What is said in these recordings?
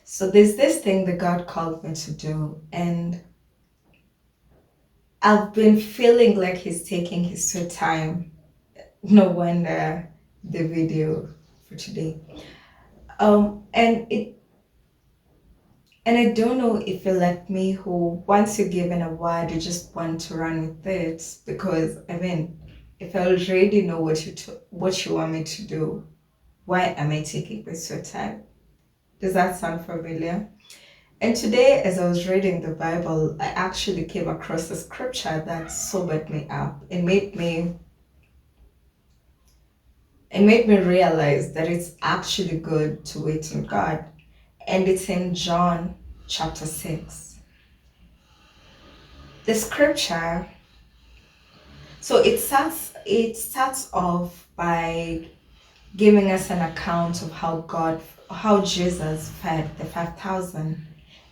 So there's this thing that God called me to do, and I've been feeling like He's taking His sweet time. No wonder the video for today. And I don't know if you're like me, who once you're given a word, you just want to run with it. Because I mean, if I already know what you want me to do, why am I taking my sweet time? Does that sound familiar? And today, as I was reading the Bible, I actually came across a scripture that sobered me up. It made me realize that it's actually good to wait on God. And it's in John chapter 6. The scripture, so it starts off by giving us an account of how Jesus fed the 5,000.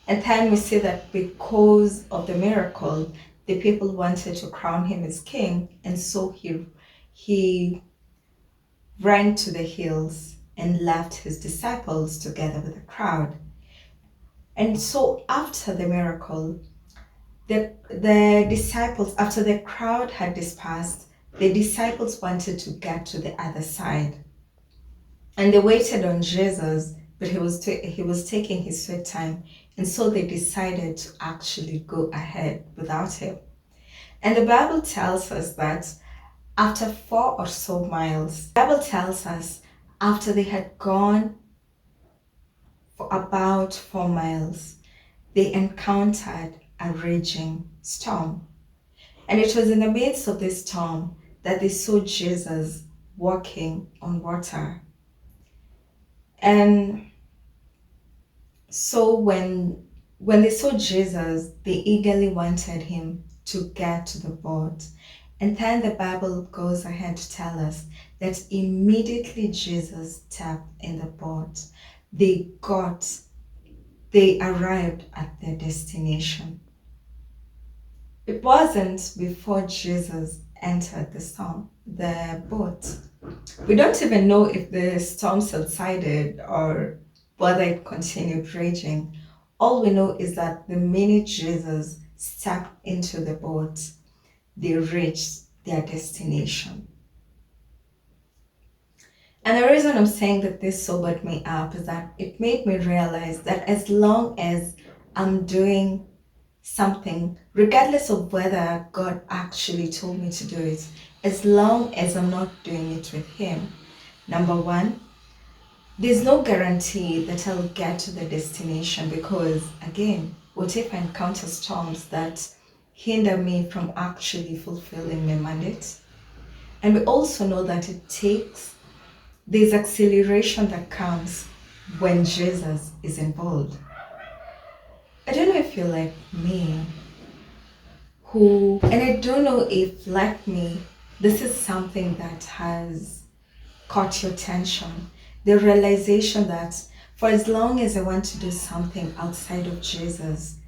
And then we see that because of the miracle, the people wanted to crown him as king, and so he ran to the hills and left his disciples together with the crowd. And so after the miracle, the disciples, after the crowd had dispersed, the disciples wanted to get to the other side. And they waited on Jesus, but he was taking his sweet time. And so they decided to actually go ahead without him. And the Bible tells us that after 4 or so miles, the Bible tells us after they had gone for about 4 miles, they encountered a raging storm. And it was in the midst of this storm that they saw Jesus walking on water. And so when they saw Jesus, they eagerly wanted him to get to the boat. And then the Bible goes ahead to tell us that immediately Jesus stepped in the boat, they arrived at their destination. It wasn't before Jesus entered the boat. We don't even know if the storm subsided or whether it continued raging. All we know is that the minute Jesus stepped into the boat, they reached their destination. And the reason I'm saying that this sobered me up is that it made me realize that as long as I'm doing something, regardless of whether God actually told me to do it, as long as I'm not doing it with Him, number one, there's no guarantee that I'll get to the destination, because again, what if I encounter storms that hinder me from actually fulfilling my mandate? And we also know that there's acceleration that comes when Jesus is involved. I don't know if you're like me, and I don't know if, like me, this is something that has caught your attention. The realization that for as long as I want to do something outside of Jesus,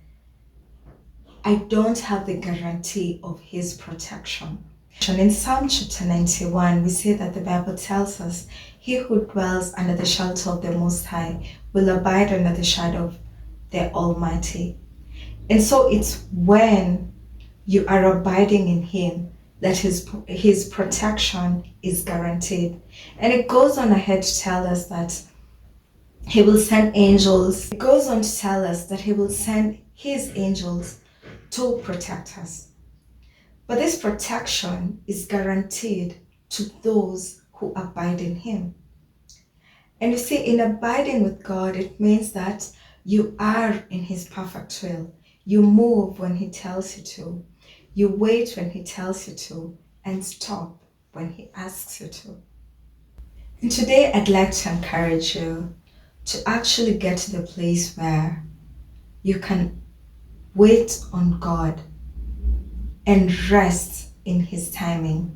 I don't have the guarantee of His protection. In Psalm chapter 91, we see that the Bible tells us, "He who dwells under the shelter of the Most High will abide under the shadow of the Almighty." And so it's when you are abiding in Him that His protection is guaranteed. And it goes on ahead to tell us that He will send angels. It goes on to tell us that He will send His angels to protect us. But this protection is guaranteed to those who abide in Him. And you see, in abiding with God, it means that you are in His perfect will. You move when He tells you to. You wait when He tells you to, and stop when He asks you to. And today I'd like to encourage you to actually get to the place where you can wait on God and rest in His timing.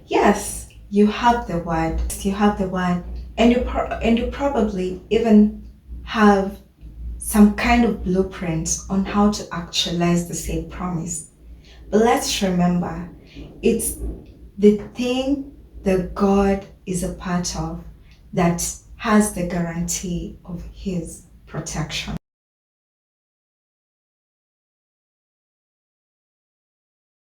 Yes, you have the word. And you probably even have some kind of blueprint on how to actualize the same promise. But let's remember, it's the thing that God is a part of that has the guarantee of His protection.